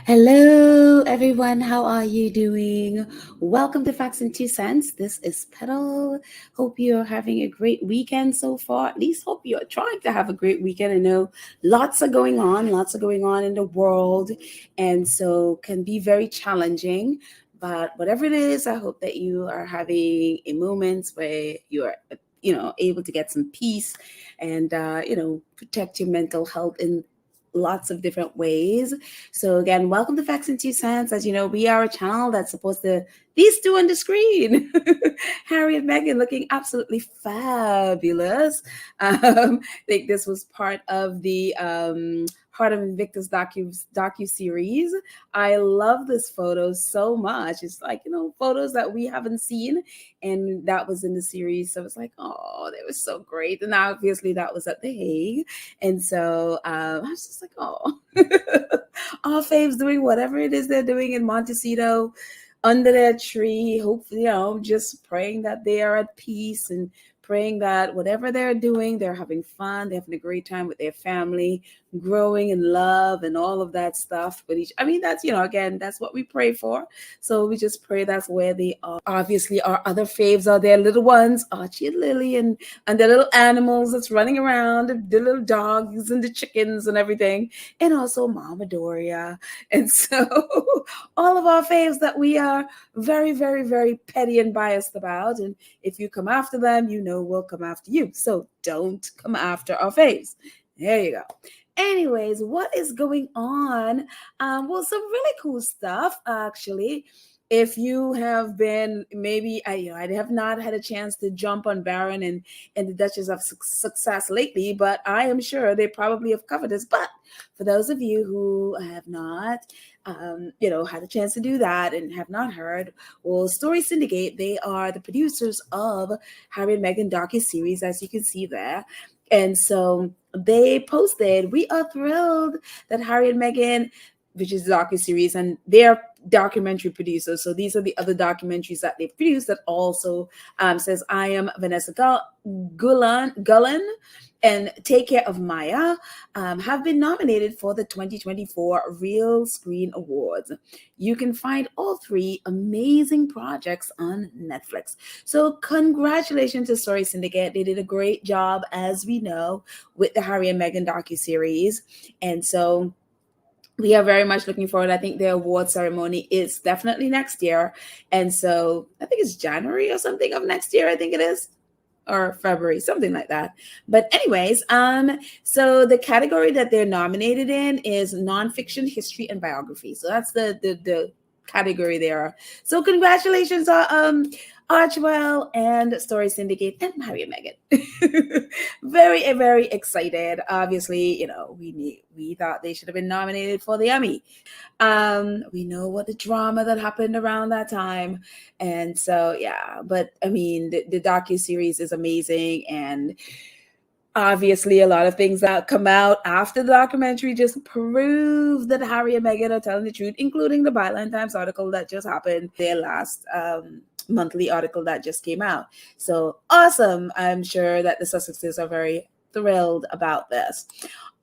Hello, everyone. How are you doing? Welcome to Facts and Two Cents. This is Petal. Hope you're having a great weekend so far. At least hope you're trying to have a great weekend. I know lots are going on in the world, and so can be very challenging. But whatever it is, I hope that you are having a moment where you are, able to get some peace and protect your mental health in lots of different ways. So again, welcome to Facts and Two Cents. As you know, we are a channel that's supposed to these two on the screen, Harry and Meghan, looking absolutely fabulous. I think this was part of the Heart of Invictus docu series. I love this photo so much. It's like photos that we haven't seen, and that was in the series. So it's like, oh, they were so great. And obviously that was at the Hague. And so I was just like, oh, our faves doing whatever it is they're doing in Montecito under their tree. Hopefully, just praying that they are at peace and praying that whatever they're doing, they're having fun, they're having a great time with their family, growing in love and all of that stuff with each. I mean, that's, again, that's what we pray for. So we just pray that's where they are. Obviously, our other faves are their little ones, Archie and Lily, and the little animals that's running around, the little dogs and the chickens and everything, and also Mama Doria. And so all of our faves that we are very, very, very petty and biased about. And if you come after them, we'll come after you. So don't come after our faves. There you go. Anyways, what is going on? Well, some really cool stuff, actually. If you have been, maybe I have not had a chance to jump on Baron and the Duchess of Success lately, but I am sure they probably have covered this. But for those of you who have not, had a chance to do that and have not heard, well, Story Syndicate, they are the producers of Harry and Meghan docu-series, as you can see there. And so they posted, we are thrilled that Harry and Meghan, which is the docu-series, and they're documentary producers. So these are the other documentaries that they've produced that also says, I am Vanessa Gullen and Take Care of Maya, have been nominated for the 2024 Real Screen Awards. You can find all three amazing projects on Netflix. So congratulations to Story Syndicate. They did a great job, as we know, with the Harry and Meghan docuseries. And so we are very much looking forward. I think the award ceremony is definitely next year. And so I think it's January or something of next year, I think it is, or February, something like that. But anyways, so the category that they're nominated in is nonfiction, history, and biography. So that's the category they are. So congratulations, Archwell and Story Syndicate and Harry and Meghan. Very, very excited. Obviously, we thought they should have been nominated for the Emmy. We know what the drama that happened around that time. And so, yeah, but I mean, the docu-series is amazing. And obviously a lot of things that come out after the documentary just prove that Harry and Meghan are telling the truth, including the Byline Times article that just happened, their last monthly article that just came out. So awesome. I'm sure that the Sussexes are very thrilled about this.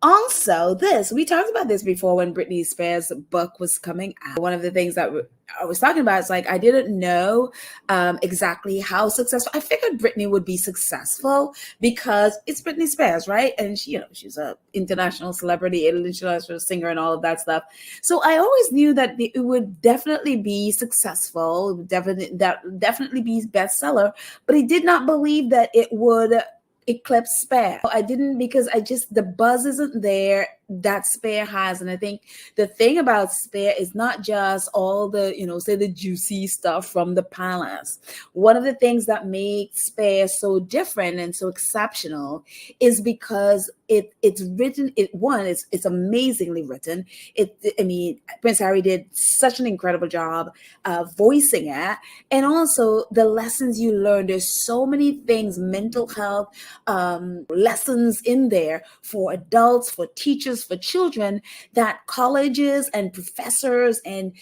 Also, we talked about this before when Britney Spears' book was coming out. One of the things that I was talking about is I didn't know exactly how successful. I figured Britney would be successful because it's Britney Spears, right? And she's an international celebrity, an international singer, and all of that stuff. So I always knew that it would definitely be successful, definitely be bestseller. But I did not believe that it would eclipse Spare. I didn't, because the buzz isn't there that Spare has. And I think the thing about Spare is not just all the, say the juicy stuff from the palace. One of the things that makes Spare so different and so exceptional is because it's written, it's amazingly written. Prince Harry did such an incredible job voicing it. And also the lessons you learn, there's so many things, mental health lessons in there for adults, for teachers, for children, that colleges and professors and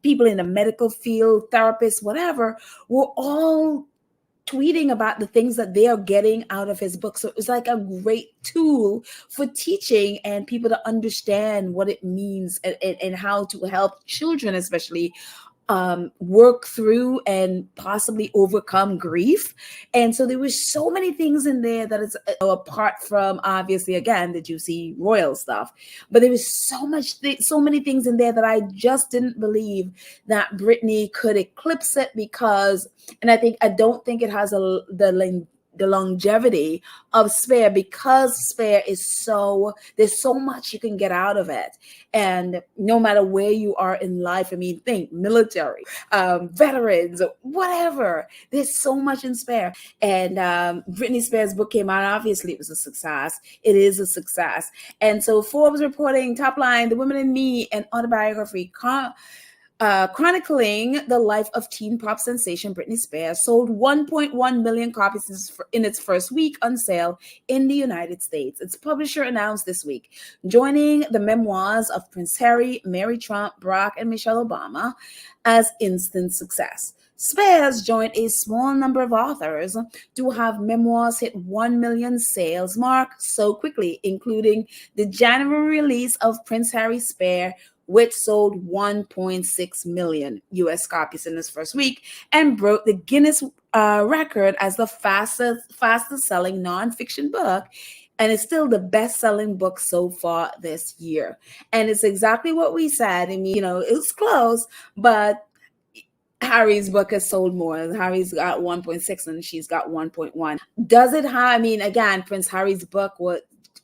people in the medical field, therapists, whatever, were all tweeting about the things that they are getting out of his book. So it was like a great tool for teaching and people to understand what it means and how to help children, especially work through and possibly overcome grief. And so there was so many things in there that is apart from obviously again the juicy royal stuff, but there was so many things in there that I just didn't believe that Britney could eclipse it, because, and I don't think it has the longevity of Spare, because Spare is there's so much you can get out of it. And no matter where you are in life, I mean, think military, veterans, whatever, there's so much in Spare. And Britney Spears' book came out. Obviously, it was a success. It is a success. And so Forbes reporting, top line, The Woman in Me, an autobiography chronicling the life of teen pop sensation Britney Spears, sold 1.1 million copies in its first week on sale in the United States. Its publisher announced this week, joining the memoirs of Prince Harry, Mary Trump, Barack, and Michelle Obama as instant success. Spears joined a small number of authors to have memoirs hit 1 million sales mark so quickly, including the January release of Prince Harry's Spare, which sold 1.6 million US copies in its first week and broke the Guinness record as the fastest selling nonfiction book. And it's still the best-selling book so far this year. And it's exactly what we said. I mean, it's close, but Harry's book has sold more. Harry's got 1.6 and she's got 1.1. Does it have, I mean, again, Prince Harry's book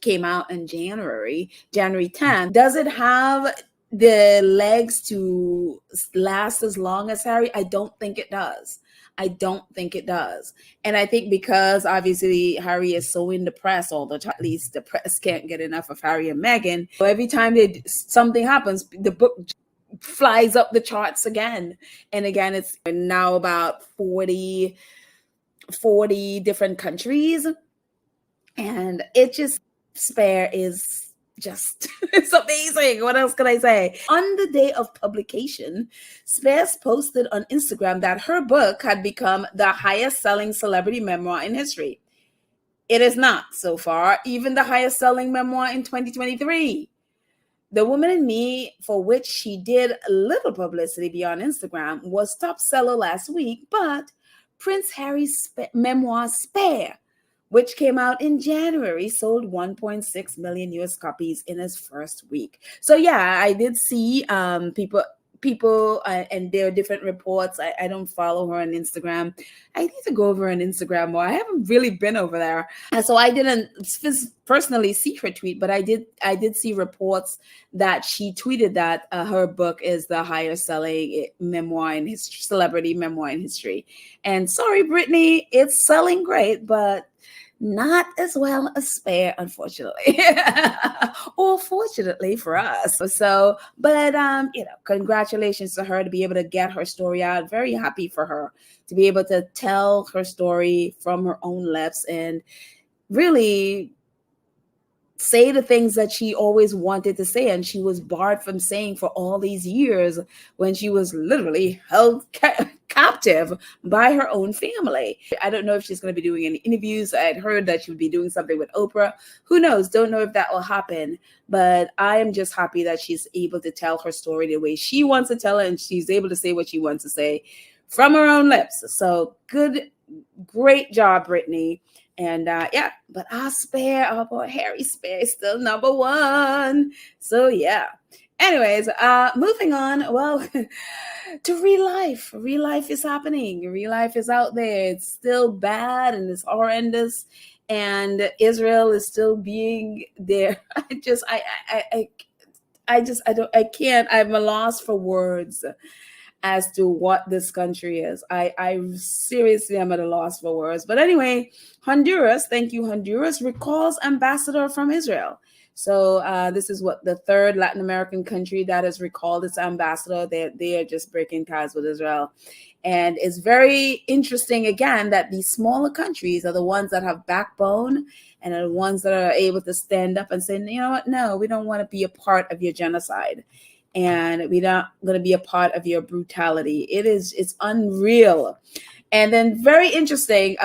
came out in January 10th. Does it have the legs to last as long as Harry? I don't think it does. And I think because obviously Harry is so in the press all the time, at least the press can't get enough of Harry and Meghan. So every time something happens, the book flies up the charts again. And again, it's now about 40 different countries. And it just, Spare is just, it's amazing. What else can I say? On the day of publication, Spears posted on Instagram that her book had become the highest selling celebrity memoir in history. It is not so far, even the highest selling memoir in 2023. The Woman in Me, for which she did little publicity beyond Instagram, was top seller last week, but Prince Harry's memoir Spare, which came out in January, sold 1.6 million US copies in its first week. So yeah, I did see people and there are different reports. I don't follow her on Instagram. I need to go over on Instagram more. I haven't really been over there. And so I didn't personally see her tweet, but I did see reports that she tweeted that her book is the highest selling memoir in history, celebrity memoir in history. And sorry, Britney, it's selling great, but not as well as Spare, unfortunately, or fortunately for us. So, but congratulations to her to be able to get her story out. Very happy for her to be able to tell her story from her own lips and really say the things that she always wanted to say, and she was barred from saying for all these years when she was literally held captive by her own family. I don't know if she's going to be doing any interviews. I had heard that she would be doing something with Oprah. Who knows? Don't know if that will happen, but I am just happy that she's able to tell her story the way she wants to tell it, and she's able to say what she wants to say from her own lips. So great job, Britney. And but our boy Harry Spare is still number one. So yeah. Anyways, moving on. Well, to real life. Real life is happening. Real life is out there. It's still bad and it's horrendous. And Israel is still being there. I can't. I'm a loss for words as to what this country is. I seriously am at a loss for words. But anyway, Honduras, thank you, Honduras, recalls ambassador from Israel. So this is the third Latin American country that has recalled its ambassador. They are just breaking ties with Israel. And it's very interesting, again, that these smaller countries are the ones that have backbone and are the ones that are able to stand up and say, you know what, no, we don't want to be a part of your genocide. And we're not going to be a part of your brutality. It's unreal. And then very interesting,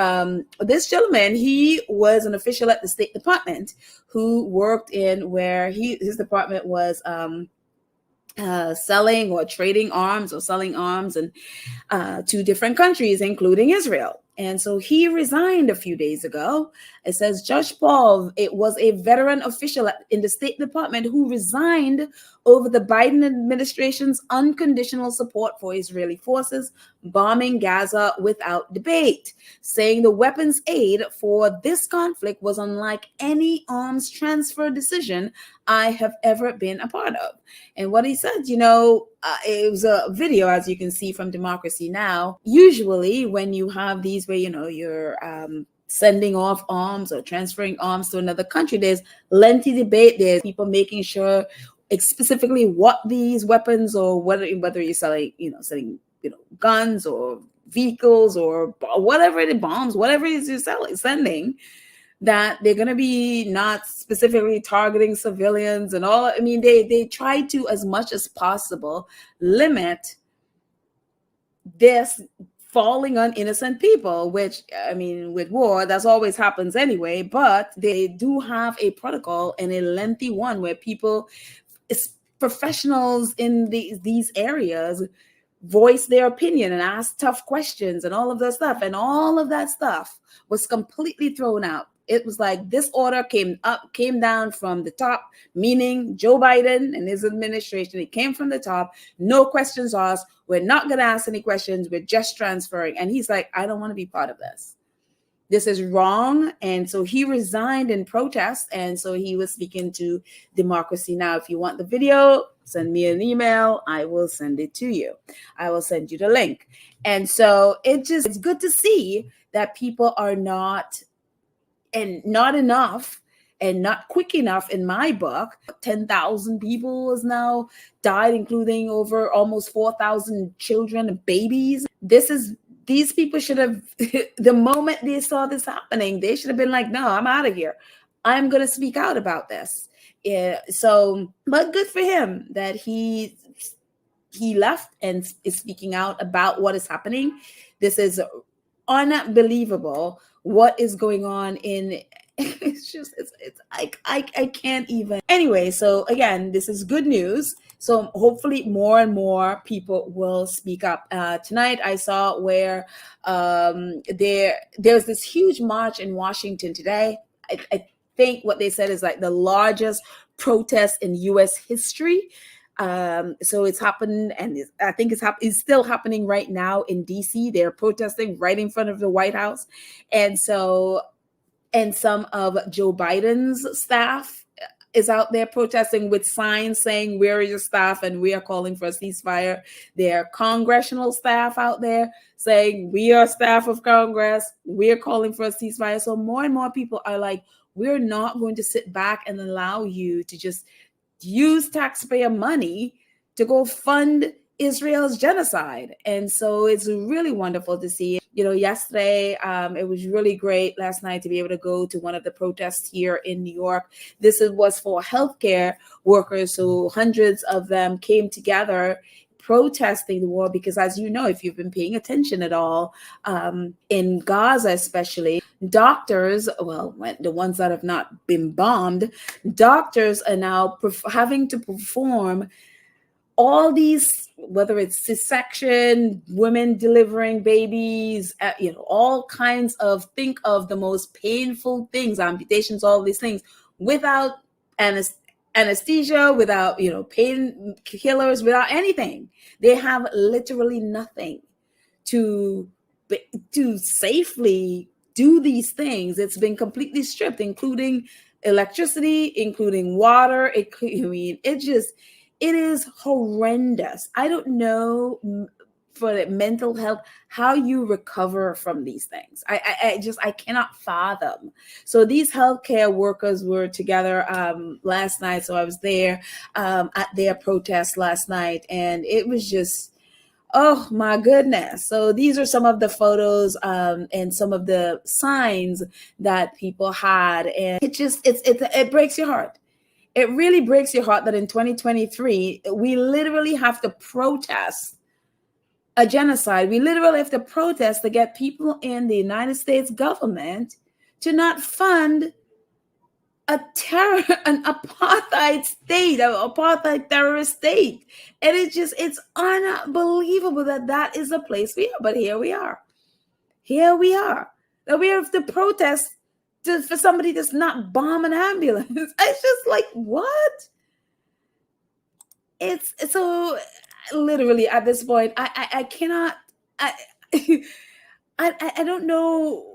this gentleman, he was an official at the State Department who worked in where his department was selling or trading arms or selling arms and to different countries, including Israel. And so he resigned a few days ago. It says Judge Paul, it was a veteran official in the State Department who resigned over the Biden administration's unconditional support for Israeli forces bombing Gaza without debate, saying the weapons aid for this conflict was unlike any arms transfer decision I have ever been a part of. And what he said, it was a video, as you can see from Democracy Now. Usually when you have these where, you're sending off arms or transferring arms to another country, there's lengthy debate. There's people making sure specifically what these weapons or whether you're selling guns or vehicles or whatever it is, bombs, whatever it is you're sending, that they're going to be not specifically targeting civilians and all. I mean, they try to, as much as possible, limit this falling on innocent people, which, I mean, with war, that's always happens anyway, but they do have a protocol and a lengthy one where people, professionals in these areas, voice their opinion and ask tough questions and all of that stuff. And all of that stuff was completely thrown out. It was like this order came down from the top, meaning Joe Biden and his administration. It came from the top. No questions asked. We're not going to ask any questions. We're just transferring. And he's like, I don't want to be part of this. This is wrong. And so he resigned in protest. And so he was speaking to Democracy Now! If you want the video, send me an email. I will send it to you. I will send you the link. And so it's good to see that people are not enough and not quick enough in my book. 10,000 people has now died, including over almost 4,000 children and babies. These people should have, the moment they saw this happening, they should have been like, no, I'm out of here. I'm going to speak out about this. Yeah. So, but good for him that he left and is speaking out about what is happening. This is unbelievable what is going on in I can't even. Anyway, so again, this is good news. So hopefully more and more people will speak up. Tonight I saw where there's this huge march in Washington today. I think what they said is like the largest protest in U.S. history. So it's happened, and I think it's still happening right now in DC. They're protesting right in front of the White House. And some of Joe Biden's staff is out there protesting with signs saying, where is your staff? And we are calling for a ceasefire. There are congressional staff out there saying, we are staff of Congress. We're calling for a ceasefire. So more and more people are like, we're not going to sit back and allow you to just use taxpayer money to go fund Israel's genocide. And so it's really wonderful to see. Yesterday, it was really great last night to be able to go to one of the protests here in New York. This was for healthcare workers. So hundreds of them came together protesting the war because, as you know, if you've been paying attention at all, in Gaza especially, doctors, the ones that have not been bombed, doctors are now having to perform all these, whether it's C-section, women delivering babies, all kinds of, think of the most painful things, amputations, all these things, without anesthesia, without, pain killers, without anything. They have literally nothing to safely do these things. It's been completely stripped, including electricity, including water. It is horrendous. I don't know for the mental health how you recover from these things. I cannot fathom. So these healthcare workers were together last night. So I was there at their protest last night, and it was just, oh my goodness. So these are some of the photos and some of the signs that people had, and it breaks your heart. It really breaks your heart that in 2023, we literally have to protest a genocide. We literally have to protest to get people in the United States government to not fund an apartheid state, an apartheid terrorist state. And it's unbelievable that that is the place we are. But here we are. Here we are. That we have to protest for somebody that's not bomb an ambulance. It's just like, what? It's so literally at this point, I cannot, I, I don't know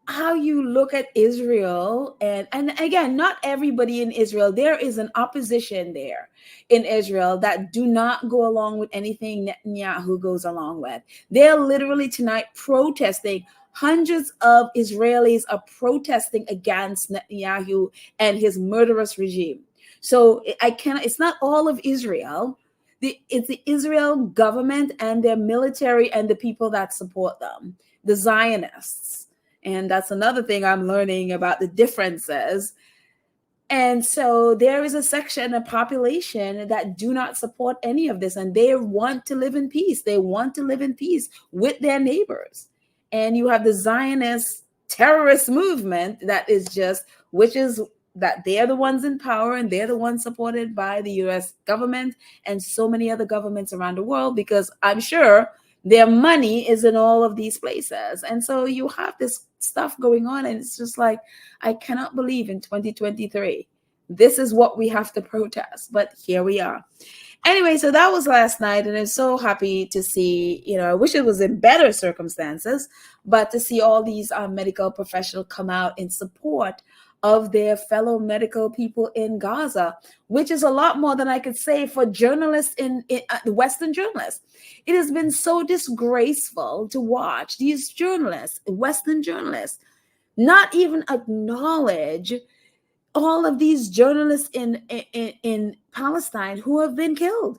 how you look at Israel, and again, not everybody in Israel. There is an opposition there in Israel that do not go along with anything Netanyahu goes along with. They're literally tonight protesting. Hundreds of Israelis are protesting against Netanyahu and his murderous regime. So I cannot. It's not all of Israel. It's the Israel government and their military and the people that support them, the Zionists. And that's another thing I'm learning about the differences. And so there is a section of population that do not support any of this, and they want to live in peace. They want to live in peace with their neighbors. And you have the Zionist terrorist movement that is just, which is that they're the ones in power and they're the ones supported by the US government and so many other governments around the world, because I'm sure their money is in all of these places. And so you have this stuff going on, and it's just like, I cannot believe in 2023, this is what we have to protest. But here we are. Anyway, so that was last night, and I'm so happy to see, I wish it was in better circumstances, but to see all these medical professionals come out in support of their fellow medical people in Gaza, which is a lot more than I could say for journalists in Western journalists. It has been so disgraceful to watch these journalists, Western journalists, not even acknowledge all of these journalists in Palestine who have been killed.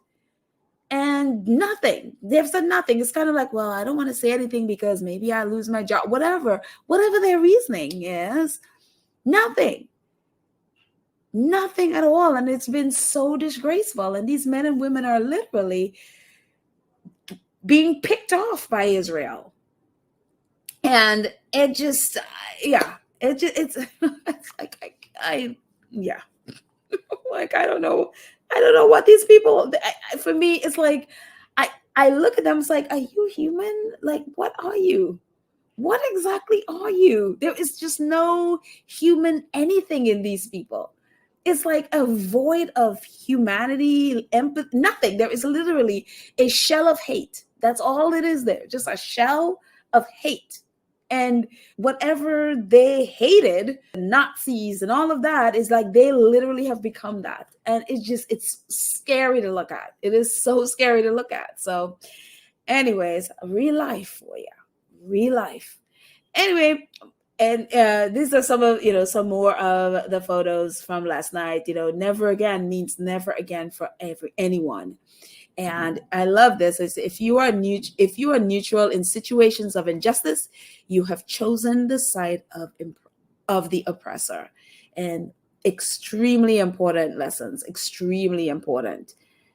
And nothing. They've said nothing. It's kind of like, well, I don't want to say anything because maybe I lose my job, whatever their reasoning is. Nothing at all. And it's been so disgraceful. And these men and women are literally being picked off by Israel. And it just, it's like, like, I don't know what these people, for me, it's like, I look at them, it's like, are you human? Like, what are you? What exactly are you? There is just no human anything in these people. It's like a void of humanity, empathy, nothing. There is literally a shell of hate. That's all it is there. Just a shell of hate. And whatever they hated, Nazis and all of that, is like they literally have become that. And it's scary to look at. It is so scary to look at. So anyways, real life for you. Real life. Anyway, and these are some more of the photos from last night. Never again means never again for anyone. And I love this. Is if you are neutral in situations of injustice, you have chosen the side of the oppressor. And extremely important lessons. Extremely important.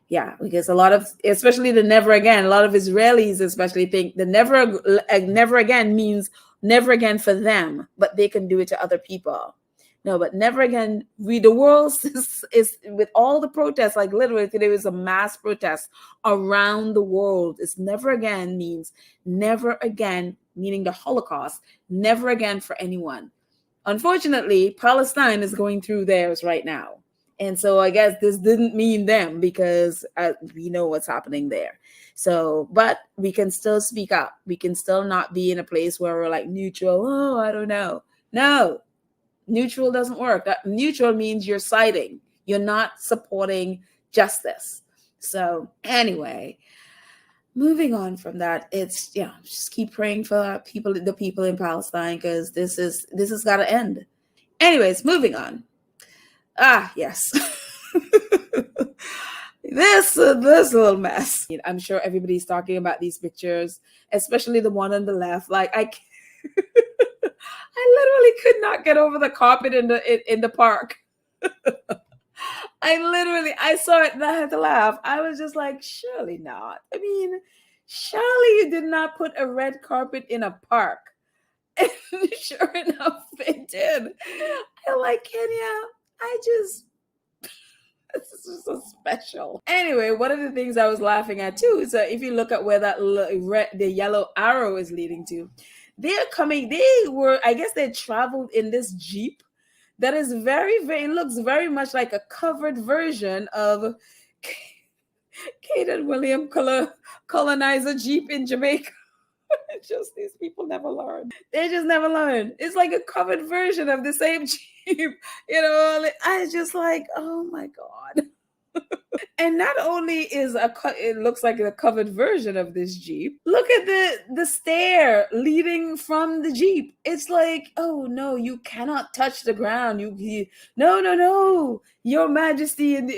Yeah, because a lot of, especially the never again, a lot of Israelis especially think the never again means never again for them, but they can do it to other people. No, but never again. The world is with all the protests, like literally today was a mass protest around the world. It's never again means never again, meaning the Holocaust, never again for anyone. Unfortunately, Palestine is going through theirs right now. And so I guess this didn't mean them, because we know what's happening there. So, but we can still speak up. We can still not be in a place where we're like neutral. Oh, I don't know. No, neutral doesn't work. Neutral means you're siding. You're not supporting justice. So anyway, moving on from that, it's just keep praying for the people in Palestine, because this has got to end. Anyways, moving on. Yes. This little mess. I'm sure everybody's talking about these pictures, especially the one on the left. Like I literally could not get over the carpet in the park. I saw it and I had to laugh. I was just like, surely not. I mean, surely you did not put a red carpet in a park. And sure enough, they did. I like Kenya. This is so special. Anyway, one of the things I was laughing at too is that if you look at where that the yellow arrow is leading to, I guess they traveled in this Jeep that is it looks very much like a covered version of Kate and William colonizer Jeep in Jamaica. It's just these people never learn. They just never learn. It's like a covered version of the same Jeep. I just like, oh my God. And not only it looks like a covered version of this Jeep. Look at the stair leading from the Jeep. It's like, oh no, you cannot touch the ground. No, Your Majesty and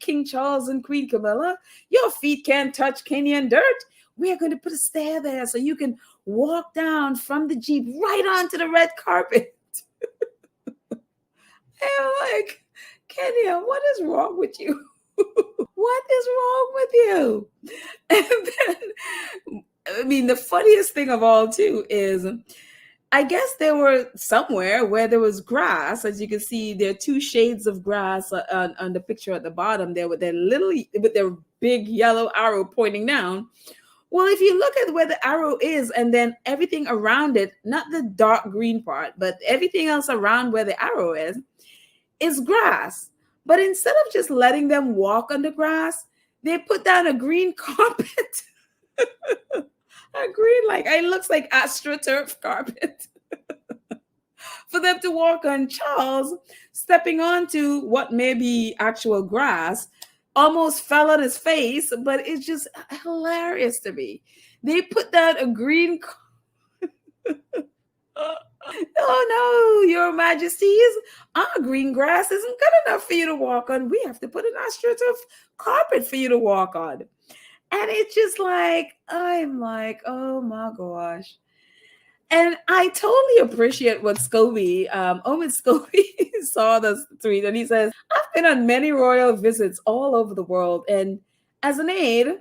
King Charles and Queen Camilla, your feet can't touch Kenyan dirt. We are going to put a stair there so you can walk down from the Jeep right onto the red carpet. And I'm like, Kenya, what is wrong with you? What is wrong with you? And then, I mean, the funniest thing of all, too, is I guess there were somewhere where there was grass. As you can see, there are two shades of grass on the picture at the bottom there with their big yellow arrow pointing down. Well, if you look at where the arrow is and then everything around it, not the dark green part, but everything else around where the arrow is grass. But instead of just letting them walk on the grass, they put down a green carpet. A green, it looks like AstroTurf carpet for them to walk on. Charles, stepping onto what may be actual grass, almost fell on his face, but it's just hilarious to me. They put down a green oh no, Your Majesties, our green grass isn't good enough for you to walk on. We have to put an AstroTurf carpet for you to walk on. And it's just like, I'm like, oh my gosh. And I totally appreciate what Scobie, Omid Scobie saw this tweet, and he says, I've been on many royal visits all over the world, and as an aide,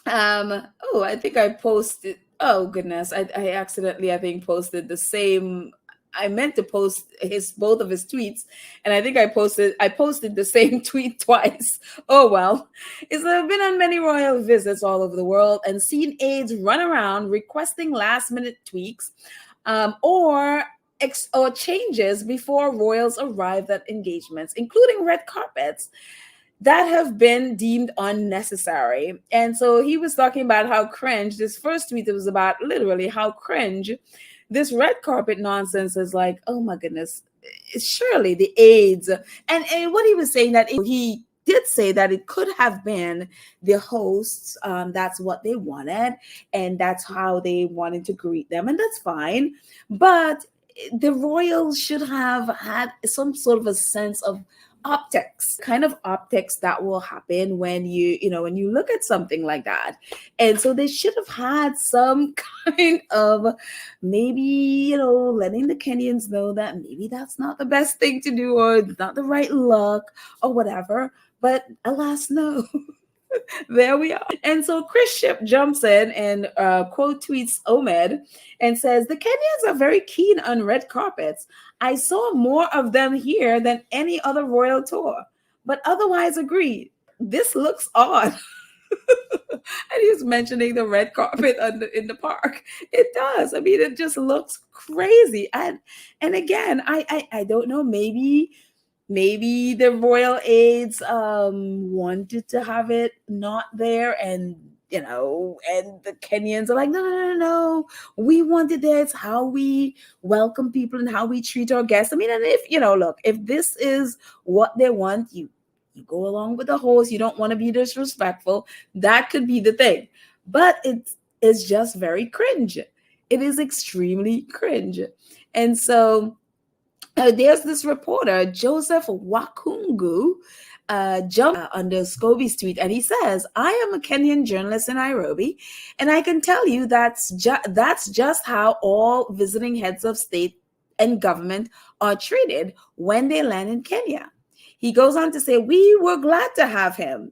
I think I posted, oh goodness, I accidentally, I think, posted the same. I meant to post both of his tweets, and I think I posted the same tweet twice. Oh well. I've been on many royal visits all over the world and seen aides run around requesting last-minute tweaks or changes before royals arrive at engagements, including red carpets that have been deemed unnecessary. And so he was talking about how cringe, this first tweet, it was about literally how cringe this red carpet nonsense is. Like, oh my goodness, surely the aides. And what he was saying, that he did say that it could have been the hosts. That's what they wanted. And that's how they wanted to greet them. And that's fine. But the royals should have had some sort of a sense of optics, kind of optics that will happen when you look at something like that. And so they should have had some kind of maybe, letting the Kenyans know that maybe that's not the best thing to do or not the right look or whatever. But alas, no. There we are. And so Chris Ship jumps in and quote tweets Omid and says, the Kenyans are very keen on red carpets. I saw more of them here than any other royal tour, but otherwise agree. This looks odd. And he's mentioning the red carpet in the park. It does. I mean, it just looks crazy. And again, I don't know, maybe the royal aides wanted to have it not there, and and the Kenyans are like, no, we wanted there. It's how we welcome people and how we treat our guests. I mean, and if look, if this is what they want, you go along with the host. You don't want to be disrespectful. That could be the thing, but it's just very cringe. It is extremely cringe. And so there's this reporter, Joseph Wakungu, jumped under Scobie's tweet, and he says, I am a Kenyan journalist in Nairobi, and I can tell you that's just how all visiting heads of state and government are treated when they land in Kenya. He goes on to say, we were glad to have him,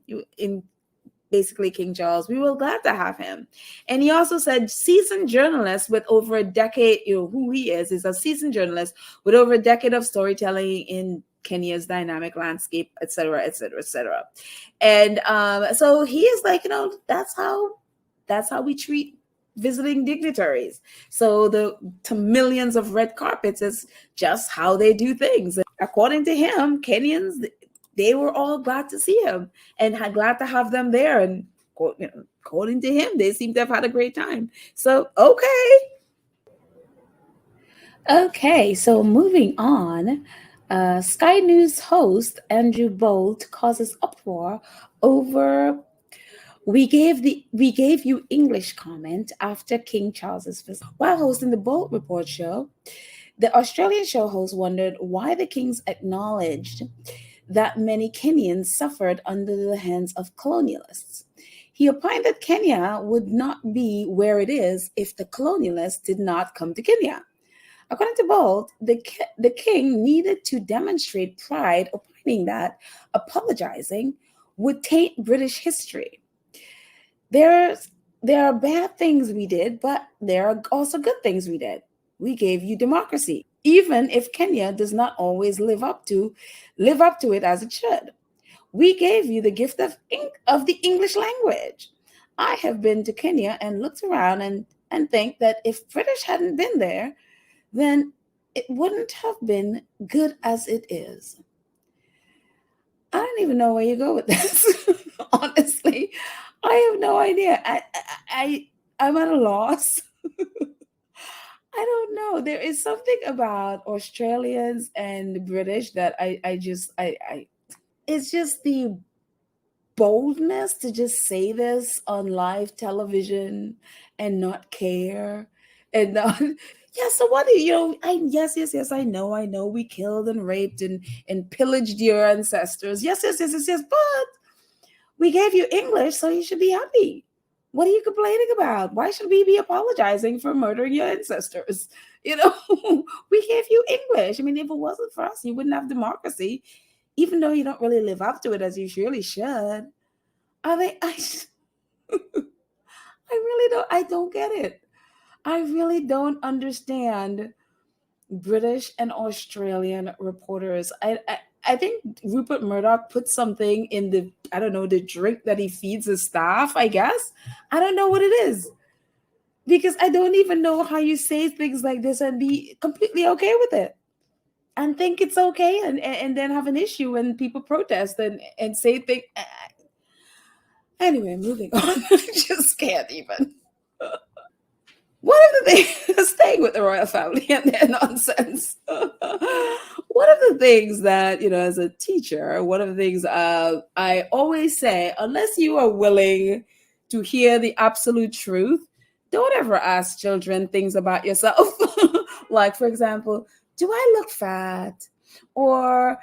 basically King Charles. We were glad to have him. And he also said seasoned journalist with over a decade, who he is a seasoned journalist with over a decade of storytelling in Kenya's dynamic landscape, et cetera, et cetera, et cetera. And so he is like, that's how we treat visiting dignitaries. So to millions of red carpets is just how they do things. According to him, Kenyans, they were all glad to see him and glad to have them there. And according to him, they seem to have had a great time. So, okay. So moving on, Sky News host Andrew Bolt causes uproar over we gave you English comment after King Charles's visit. While hosting the Bolt Report show, the Australian show host wondered why the Kings acknowledged that many Kenyans suffered under the hands of colonialists. He opined that Kenya would not be where it is if the colonialists did not come to Kenya. According to Bolt, the king needed to demonstrate pride, opining that apologizing would taint British history. There are bad things we did, but there are also good things we did. We gave you democracy, even if Kenya does not always live up to it as it should. We gave you the gift of the English language. I have been to Kenya and looked around and think that if British hadn't been there, then it wouldn't have been good as it is. I don't even know where you go with this. Honestly, I have no idea. I'm at a loss. I don't know. There is something about Australians and British that I just it's just the boldness to just say this on live television and not care and not yeah, so what do yes, I know we killed and raped and pillaged your ancestors. Yes, but we gave you English, so you should be happy. What are you complaining about? Why should we be apologizing for murdering your ancestors? We gave you English. I mean, if it wasn't for us, you wouldn't have democracy, even though you don't really live up to it as you surely should. I mean, I don't get it. I really don't understand British and Australian reporters. I think Rupert Murdoch put something in the drink that he feeds his staff, I guess. I don't know what it is. Because I don't even know how you say things like this and be completely okay with it. And think it's okay and then have an issue when people protest and say things. Anyway, moving on. I just can't even. One of the things, staying with the royal family and their nonsense, one of the things that, as a teacher, one of the things I always say, unless you are willing to hear the absolute truth, don't ever ask children things about yourself. Like, for example, do I look fat? Or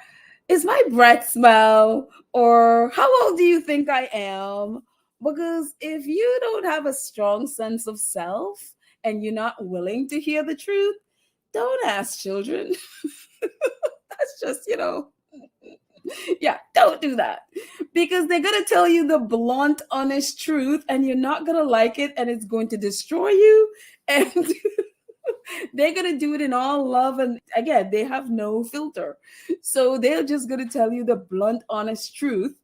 is my breath smell? Or how old do you think I am? Because if you don't have a strong sense of self, and you're not willing to hear the truth, don't ask children. That's just, yeah, don't do that. Because they're going to tell you the blunt, honest truth, and you're not going to like it, and it's going to destroy you. And they're going to do it in all love. And again, they have no filter. So they're just going to tell you the blunt, honest truth.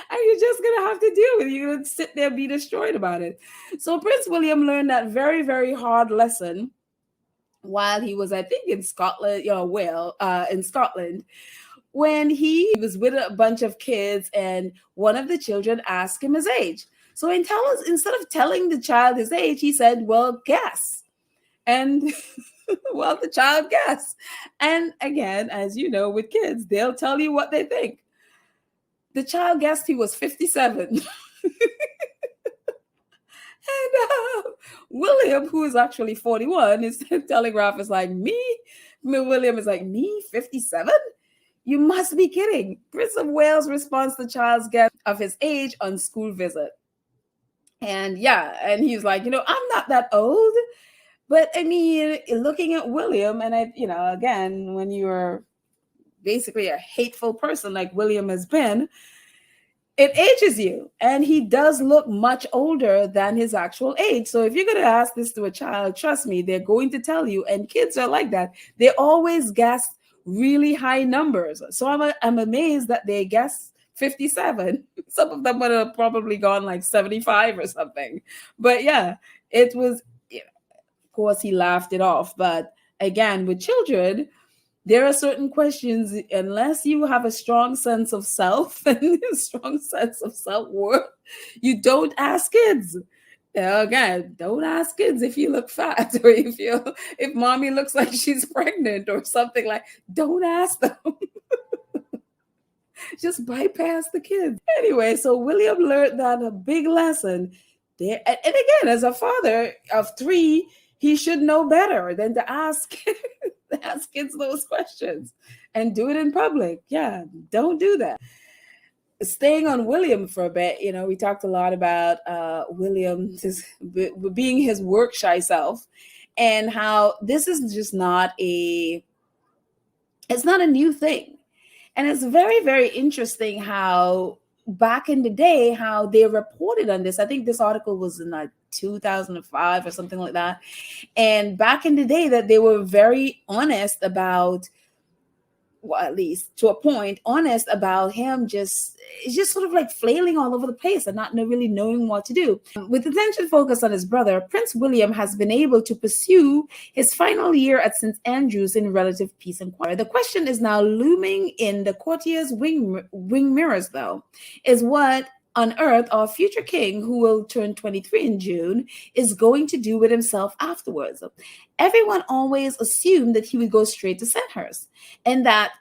And you're just going to have to deal with it. You're going to sit there and be destroyed about it. So Prince William learned that very, very hard lesson while he was, I think, in Scotland, in Scotland, when he was with a bunch of kids and one of the children asked him his age. So instead of telling the child his age, he said, well, guess. And well, the child guessed. And again, as you know, with kids, they'll tell you what they think. The child guessed he was 57. And William, who is actually 41, is Telegraph is like, me? William is like, me? 57? You must be kidding. Prince of Wales responds to the child's guess of his age on school visit. And and he's like, I'm not that old. But I mean, looking at William, and again, when you're basically a hateful person like William has been, it ages you. And he does look much older than his actual age. So if you're going to ask this to a child, trust me, they're going to tell you. And kids are like that. They always guess really high numbers. So I'm amazed that they guess 57. Some of them would have probably gone like 75 or something. But yeah, it was, of course, he laughed it off. But again, with children, there are certain questions, unless you have a strong sense of self and a strong sense of self-worth, you don't ask kids. Again, don't ask kids if you look fat or if mommy looks like she's pregnant or something. Like, don't ask them. Just bypass the kids. Anyway, so William learned that a big lesson there. And again, as a father of 3, he should know better than to ask kids those questions and do it in public. Yeah, don't do that. Staying on William for a bit, we talked a lot about William being his work shy self, and how this is just it's not a new thing. And it's very, very interesting how back in the day, how they reported on this. I think this article was in like 2005 or something like that. And back in the day, that they were very honest about, well, at least to a point, honest about him just sort of like flailing all over the place and not really knowing what to do. With attention focused on his brother, Prince William has been able to pursue his final year at St. Andrews in relative peace and quiet. The question is now looming in the courtiers' wing mirrors, though, is what on earth our future king, who will turn 23 in June, is going to do with himself afterwards. Everyone always assumed that he would go straight to Sandhurst and that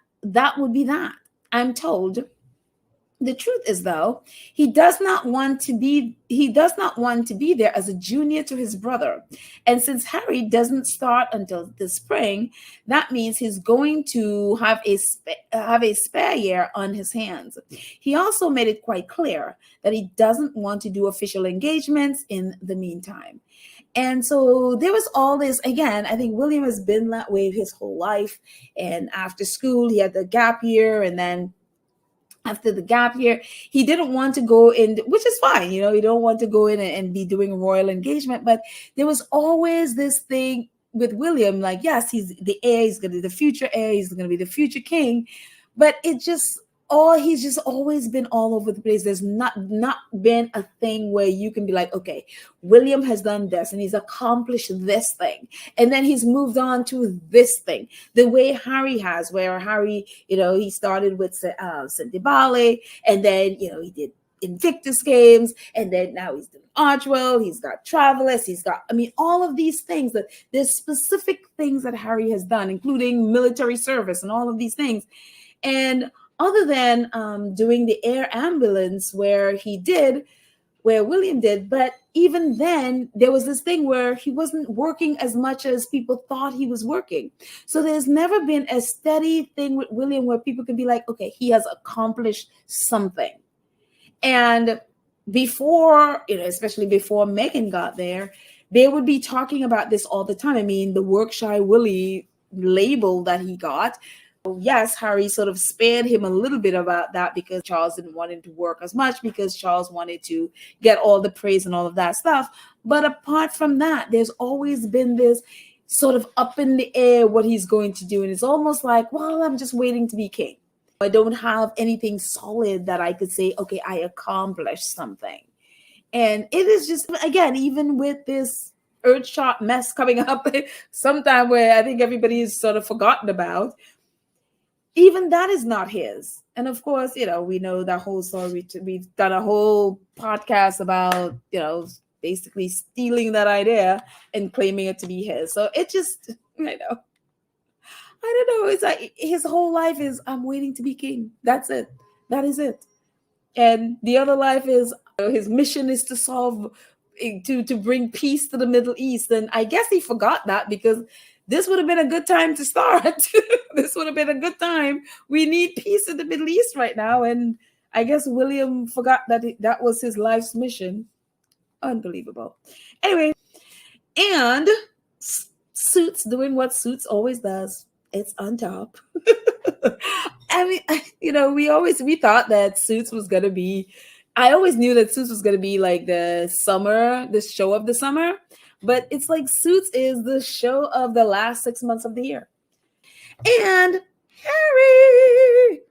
would be that. I'm told the truth is, though, he does not want to be there as a junior to his brother. And since Harry doesn't start until the spring, that means he's going to have a spare year on his hands. He also made it quite clear that he doesn't want to do official engagements in the meantime. And so there was all this, again, I think William has been that way his whole life. And after school, he had the gap year, and then after the gap year, he didn't want to go in, which is fine. You don't want to go in and be doing royal engagement. But there was always this thing with William, like, yes, he's the heir, he's going to be the future heir, he's going to be the future king. But he's just always been all over the place. There's not been a thing where you can be like, okay, William has done this and he's accomplished this thing, and then he's moved on to this thing. The way Harry has, where Harry, he started with St. Dibale, and then, he did Invictus Games, and then now he's doing Archwell, he's got Travelers, he's got, all of these things. That there's specific things that Harry has done, including military service and all of these things. And other than doing the air ambulance where William did, but even then there was this thing where he wasn't working as much as people thought he was working. So there's never been a steady thing with William where people can be like, okay, he has accomplished something. And before, especially before Meghan got there, they would be talking about this all the time. The work shy Willie label that he got. Yes, Harry sort of spared him a little bit about that because Charles didn't want him to work as much, because Charles wanted to get all the praise and all of that stuff. But apart from that, there's always been this sort of up in the air what he's going to do. And it's almost like, well, I'm just waiting to be king. I don't have anything solid that I could say, okay, I accomplished something. And it is just, again, even with this Earthshot mess coming up sometime where I think everybody is sort of forgotten about, even that is not his. And of course, we know that whole story. We've done a whole podcast about, basically stealing that idea and claiming it to be his. So it just, I don't know. It's like his whole life is, I'm waiting to be king. That's it. That is it. And the other life is, his mission is to bring peace to the Middle East. And I guess he forgot that, because this would have been a good time to start. This would have been a good time. We need peace in the Middle East right now. And I guess William forgot that was his life's mission. Unbelievable. Anyway, and Suits doing what Suits always does. It's on top. I mean, we thought that Suits was gonna be. I always knew that Suits was gonna be like the show of the summer, but it's like Suits is the show of the last 6 months of the year. And Harry.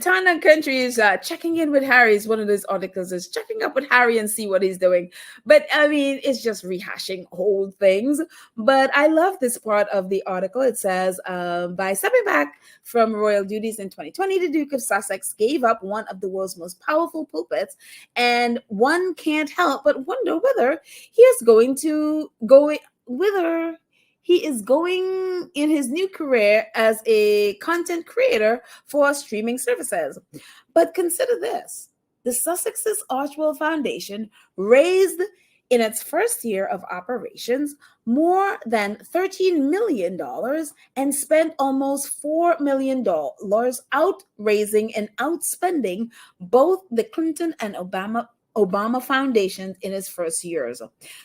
Tana Country is checking in with Harry. Is one of those articles is checking up with Harry and see what he's doing. But I mean, it's just rehashing old things. But I love this part of the article. It says, by stepping back from royal duties in 2020, the Duke of Sussex gave up one of the world's most powerful pulpits, and one can't help but wonder whether he is going to go whether he is going in his new career as a content creator for streaming services. But consider this. The Sussex's Archwell Foundation raised in its first year of operations more than $13 million and spent almost $4 million outraising and outspending both the Clinton and Obama Foundation in its first years.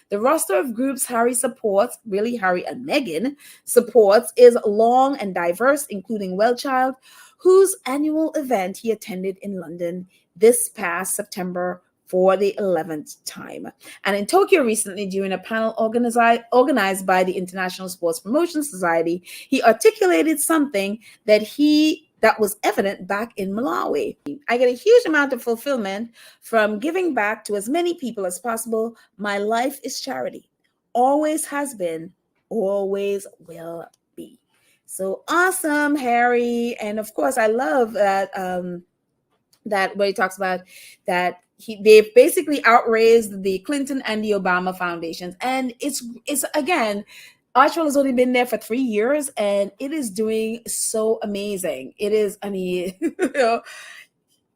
The roster of groups Harry supports, really Harry and Meghan supports, is long and diverse, including Wellchild, whose annual event he attended in London this past September for the 11th time. And in Tokyo recently, during a panel organized by the International Sports Promotion Society, he articulated something that was evident back in Malawi. I get a huge amount of fulfillment from giving back to as many people as possible. My life is charity. Always has been, always will be. So awesome, Harry. And of course, I love that that where he talks about that they've basically outraised the Clinton and the Obama foundations. And it's again, Archwell has only been there for 3 years, and it is doing so amazing. It is, I mean,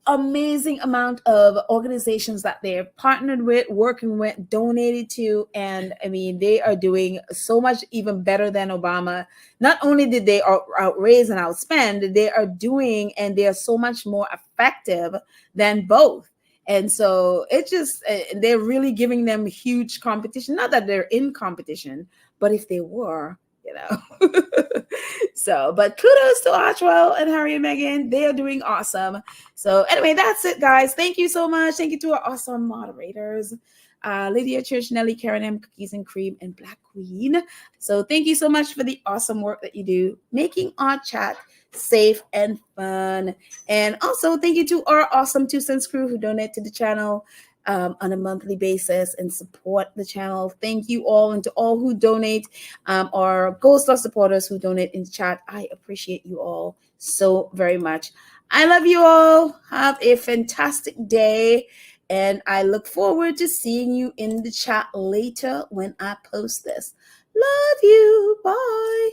amazing amount of organizations that they're partnered with, working with, donated to, and I mean, they are doing so much even better than Obama. Not only did they outraise and outspend, they are doing, and they are so much more effective than both. And so it just, they're really giving them huge competition. Not that they're in competition, but if they were, So, but kudos to Archwell and Harry and Meghan. They are doing awesome. So anyway, that's it, guys. Thank you so much. Thank you to our awesome moderators, Lydia Church, Nelly, Karen M, Cookies and Cream, and Black Queen. So thank you so much for the awesome work that you do, making our chat safe and fun. And also thank you to our awesome 2 Cents crew who donate to the channel on a monthly basis and support the channel. Thank you all, and to all who donate, our Gold Star supporters who donate in chat. I appreciate you all so very much. I love you all. Have a fantastic day, and I look forward to seeing you in the chat later when I post this. Love you. Bye.